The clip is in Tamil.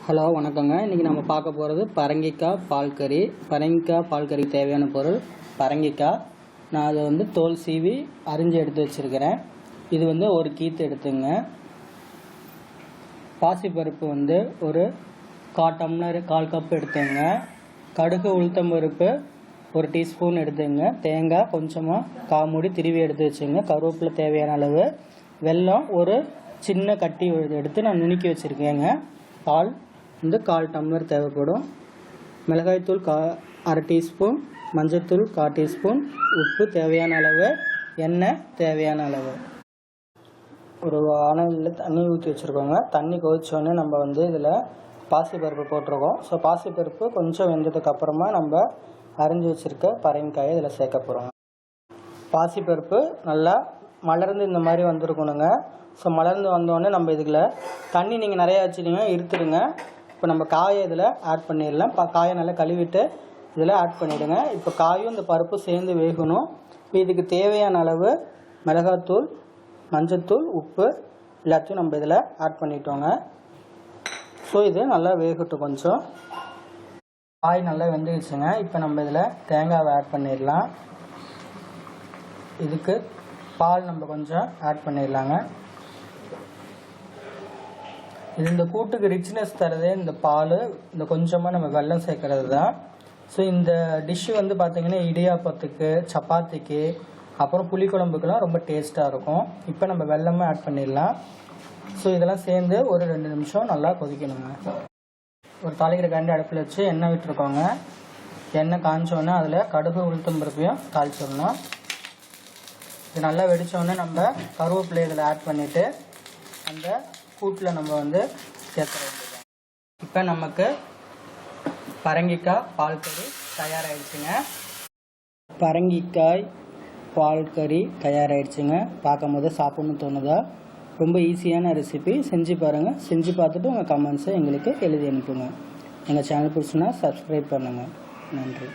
ஹலோ வணக்கங்க. இன்றைக்கி நம்ம பார்க்க போகிறது பரங்கிக்காய் பால் கறி. பரங்கிக்காய் பால் கறிக்கு தேவையான பொருள் பரங்கிக்காய். நான் அதை தோல் சீவி அரிஞ்சு எடுத்து வச்சுருக்கிறேன். இது ஒரு கீத்து எடுத்துங்க. பாசிப்பருப்பு ஒரு 1/4 டம்ளர் 1/4 கப் எடுத்துங்க. கடுகு உளுத்தம்பருப்பு 1 டீஸ்பூன் எடுத்துங்க. தேங்காய் கொஞ்சமாக 1/4 மூடி திருவி எடுத்து வச்சுங்க. கருவேப்பிலை தேவையான அளவு. வெல்லம் ஒரு சின்ன கட்டி எடுத்து நான் நுணுக்கி வச்சுருக்கேங்க. பால் 1/4 டம்ளர் தேவைப்படும். மிளகாய்த்தூள் 1/2 டீஸ்பூன், மஞ்சள்தூள் 1/4 டீஸ்பூன், உப்பு தேவையான அளவு, எண்ணெய் தேவையான அளவு. ஒரு வானலியில் தண்ணி ஊற்றி வச்சுருக்கோங்க. தண்ணி கொதிச்சோடனே நம்ம இதில் பாசிப்பருப்பு போட்டிருக்கோம். ஸோ பாசிப்பருப்பு கொஞ்சம் வெந்ததுக்கப்புறமா நம்ம அரிஞ்சு வச்சுருக்க பரங்கிக்காயை இதில் சேர்க்க போகிறோம். பாசிப்பருப்பு நல்லா மலர்ந்து இந்த மாதிரி வந்துருக்கணுங்க. ஸோ மலர்ந்து வந்தோடனே நம்ம இதில் தண்ணி நீங்கள் நிறையா வச்சுட்டிங்கன்னா இருத்துடுங்க. இப்போ நம்ம காயை இதில் ஆட் பண்ணிடலாம். காயை நல்லா கழுவிட்டு இதில் ஆட் பண்ணிவிடுங்க. இப்போ காயும் இந்த பருப்பும் சேர்ந்து வேகணும். இப்போ இதுக்கு தேவையான அளவு மிளகாத்தூள், மஞ்சத்தூள், உப்பு எல்லாத்தையும் நம்ம இதில் ஆட் பண்ணிட்டோங்க. ஸோ இது நல்லா வேகட்டும். கொஞ்சம் காய் நல்லா வெந்துடுச்சுங்க. இப்போ நம்ம இதில் தேங்காவை ஆட் பண்ணிடலாம். இதுக்கு பால் நம்ம கொஞ்சம் ஆட் பண்ணிடலாங்க. இது இந்த கூட்டுக்கு ரிச்னஸ் தரதே இந்த பால், இந்த கொஞ்சமாக நம்ம வெல்லம் சேர்க்கறது தான். ஸோ இந்த டிஷ்ஷு பார்த்திங்கன்னா இடியாப்பத்துக்கு, சப்பாத்திக்கு, அப்புறம் புளிக்குழம்புக்கெல்லாம் ரொம்ப டேஸ்ட்டாக இருக்கும். இப்போ நம்ம வெல்லமும் ஆட் பண்ணிடலாம். ஸோ இதெல்லாம் சேர்ந்து ஒரு 2 நிமிஷம் நல்லா கொதிக்கணுங்க. ஒரு தாளிக்கிற கரண்டி அடுப்பில் வச்சு எண்ணெய் விட்டுருக்கோங்க. எண்ணெய் காய்ச்சோன்னே அதில் கடுகு உளுத்தம்பருப்பையும் தாளிச்சிடணும். இது நல்லா வெடித்தோடனே நம்ம கருவேப்பிலை இதில் ஆட் பண்ணிவிட்டு அந்த கூட்டில் நம்ம சேர்த்துற வேண்டியது. இப்போ நமக்கு பரங்கிக்காய் பால் கறி தயாராகிடுச்சுங்க. பரங்கிக்காய் பால் கறி தயாராகிடுச்சுங்க. பார்க்கும் போது சாப்பிட்ணுன்னு தோணுதா? ரொம்ப ஈஸியான ரெசிபி. செஞ்சு பாருங்கள். செஞ்சு பார்த்துட்டு உங்கள் கமெண்ட்ஸை எங்களுக்கு எழுதி அனுப்புங்க. எங்கள் சேனல் பிடிச்சுன்னா சப்ஸ்கிரைப் பண்ணுங்கள். நன்றி.